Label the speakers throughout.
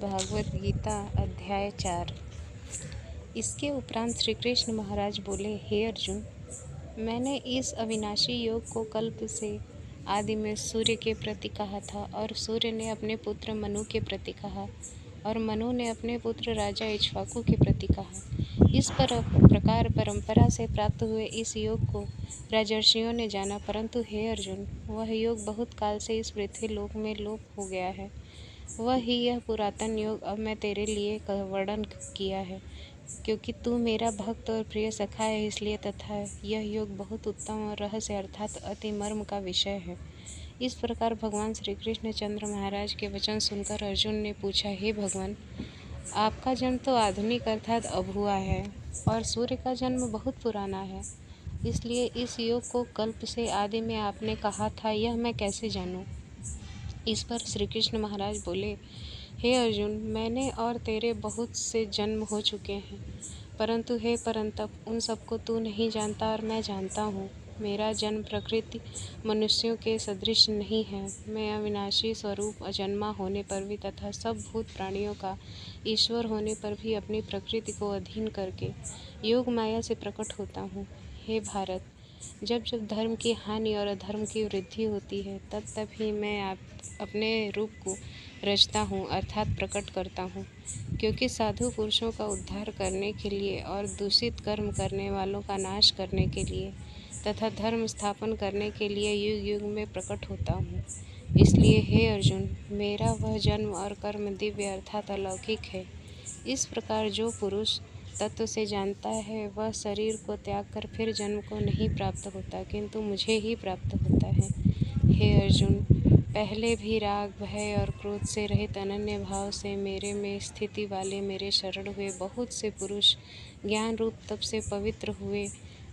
Speaker 1: भागवत गीता अध्याय 4। इसके उपरांत श्री कृष्ण महाराज बोले, हे अर्जुन, मैंने इस अविनाशी योग को कल्प से आदि में सूर्य के प्रति कहा था, और सूर्य ने अपने पुत्र मनु के प्रति कहा, और मनु ने अपने पुत्र राजा इक्ष्वाकु के प्रति कहा। इस प्रकार परंपरा से प्राप्त हुए इस योग को राजर्षियों ने जाना, परंतु हे अर्जुन, वह योग बहुत काल से इस पृथ्वी लोक में लोप हो गया है। वह ही यह पुरातन योग अब मैं तेरे लिए वर्णन किया है, क्योंकि तू मेरा भक्त और प्रिय सखा है, इसलिए, तथा यह योग बहुत उत्तम और रहस्य अर्थात अति मर्म का विषय है। इस प्रकार भगवान श्री कृष्ण चंद्र महाराज के वचन सुनकर अर्जुन ने पूछा, हे भगवान, आपका जन्म तो आधुनिक अर्थात अब हुआ है, और सूर्य का जन्म बहुत पुराना है, इसलिए इस योग को कल्प से आदि में आपने कहा था, यह मैं कैसे जानूं? इस पर श्री कृष्ण महाराज बोले, हे अर्जुन, मैंने और तेरे बहुत से जन्म हो चुके हैं, परंतु हे परंतप, उन सबको तू नहीं जानता और मैं जानता हूँ। मेरा जन्म प्रकृति मनुष्यों के सदृश नहीं है। मैं अविनाशी स्वरूप अजन्मा होने पर भी तथा सब भूत प्राणियों का ईश्वर होने पर भी अपनी प्रकृति को अधीन करके योग माया से प्रकट होता हूँ। हे भारत, जब जब धर्म की हानि और अधर्म की वृद्धि होती है, तब तब ही मैं अपने रूप को रचता हूँ अर्थात प्रकट करता हूँ, क्योंकि साधु पुरुषों का उद्धार करने के लिए और दूषित कर्म करने वालों का नाश करने के लिए तथा धर्म स्थापन करने के लिए युग युग में प्रकट होता हूँ। इसलिए हे अर्जुन, मेरा वह जन्म और कर्म दिव्य अर्थात अलौकिक है। इस प्रकार जो पुरुष तत्व से जानता है, वह शरीर को त्याग कर फिर जन्म को नहीं प्राप्त होता, किंतु मुझे ही प्राप्त होता है। हे अर्जुन, पहले भी राग, भय और क्रोध से रहित अनन्य भाव से मेरे में स्थिति वाले मेरे शरण हुए बहुत से पुरुष ज्ञान रूप तप से पवित्र हुए।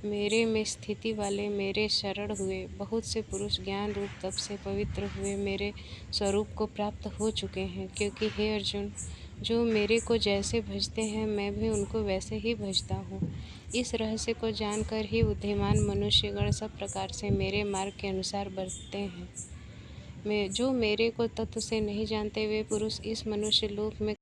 Speaker 1: मेरे में स्थिति वाले मेरे शरण हुए बहुत से पुरुष ज्ञान रूप तप से पवित्र हुए मेरे स्वरूप को प्राप्त हो चुके हैं, क्योंकि हे अर्जुन, जो मेरे को जैसे भजते हैं, मैं भी उनको वैसे ही भजता हूँ। इस रहस्य को जानकर ही बुद्धिमान मनुष्यगण सब प्रकार से मेरे मार्ग के अनुसार बरतते हैं। जो मेरे को तत्व से नहीं जानते, वे पुरुष इस मनुष्य लोक में